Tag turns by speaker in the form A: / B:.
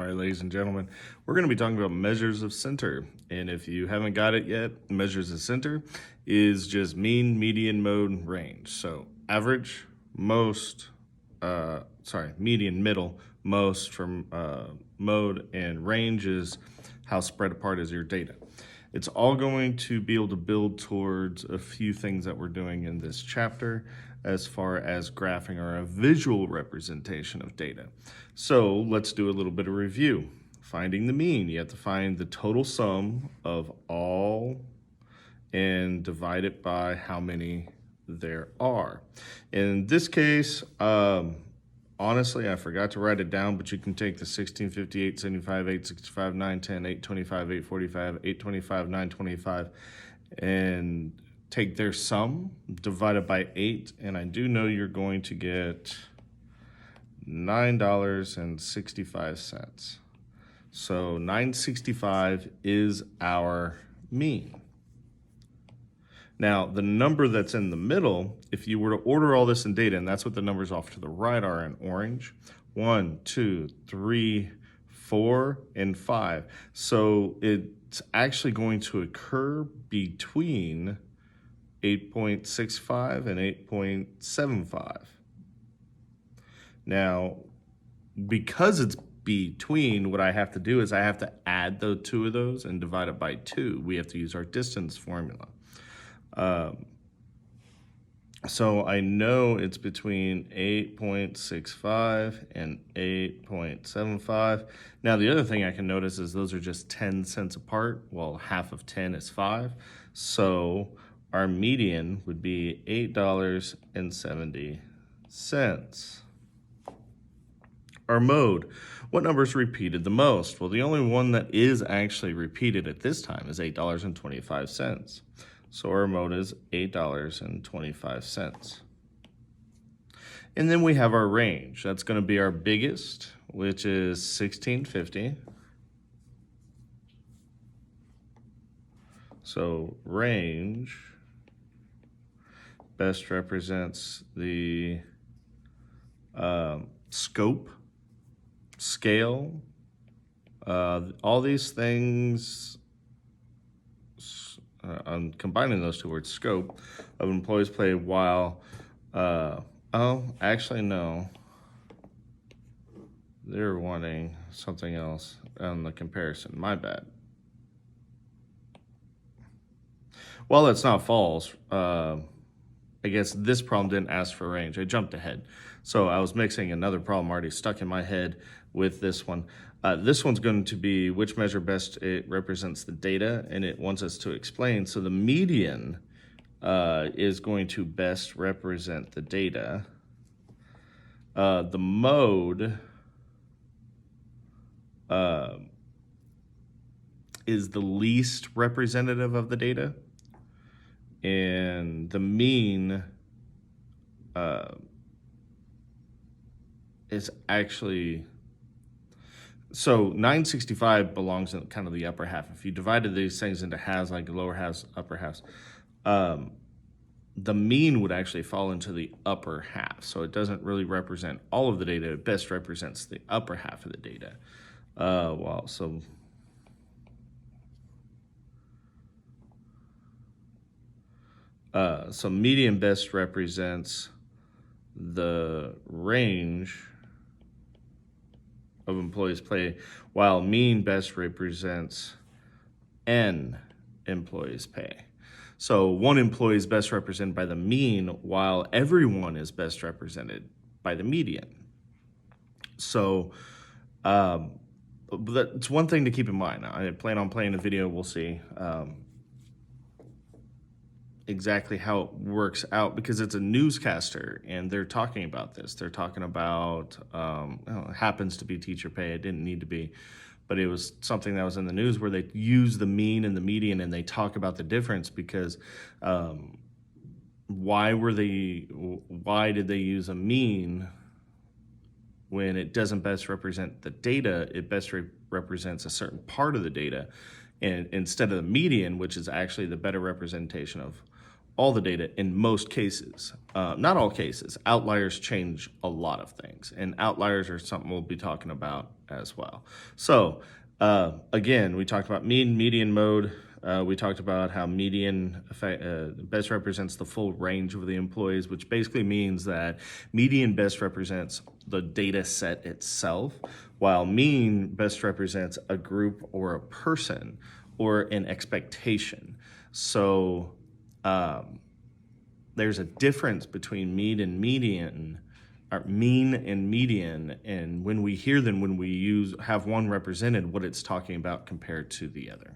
A: right, ladies and gentlemen, we're going to be talking about measures of center. And if you haven't got it yet, measures of center is just mean, median, mode, range. So average, most, median, middle, most from mode, and range is how spread apart is your data. It's all going to be able to build towards a few things that we're doing in this chapter as far as graphing or a visual representation of data. So let's do a little bit of review. Finding the mean, you have to find the total sum of all and divide it by how many there are. In this case, honestly, I forgot to write it down, but you can take the 16, 58, 75, 865, 910, 825, 845, 825, 925, and take their sum, divide it by 8, and I do know you're going to get $9.65. So $9.65 is our mean. Now, the number that's in the middle, if you were to order all this in data, and that's what the numbers off to the right are in orange, 1, 2, 3, 4, and 5. So it's actually going to occur between 8.65 and 8.75. Now, because it's between, what I have to do is I have to add the two of those and divide it by 2. We have to use our distance formula. So I know it's between 8.65 and 8.75. Now, the other thing I can notice is those are just 10 cents apart. Well, half of 10 is 5. So our median would be $8.70. Our mode, what numbers repeated the most? Well, the only one that is actually repeated at this time is $8.25. So our mode is $8.25. And then we have our range. That's going to be our biggest, which is $16.50. So range best represents the scope, scale, all these things. I'm combining those two words, scope, of employees play while, actually no. They're wanting something else on the comparison, my bad. Well, that's not false. I guess this problem didn't ask for range. I jumped ahead. So I was mixing another problem already stuck in my head with this one. This one's going to be which measure best it represents the data, and it wants us to explain. So the median is going to best represent the data. The mode is the least representative of the data, and the mean is actually, so 965 belongs in kind of the upper half. If you divided these things into halves, like lower halves, upper halves, the mean would actually fall into the upper half. So it doesn't really represent all of the data. It best represents the upper half of the data. So median best represents the range of employees pay, while mean best represents N employees pay. So one employee is best represented by the mean, while everyone is best represented by the median. So that's one thing to keep in mind. I plan on playing a video, we'll see exactly how it works out, because it's a newscaster and they're talking about this. They're talking about, it happens to be teacher pay. It didn't need to be, but it was something that was in the news where they use the mean and the median and they talk about the difference because why did they use a mean when it doesn't best represent the data? It best represents a certain part of the data, and instead of the median, which is actually the better representation of all the data in most cases. Not all cases. Outliers change a lot of things, and outliers are something we'll be talking about as well. So again, we talked about mean, median, mode. We talked about how median best represents the full range of the employees, which basically means that median best represents the data set itself, while mean best represents a group or a person or an expectation. So there's a difference between mean and median, and when we hear them, when we have one represented, what it's talking about compared to the other.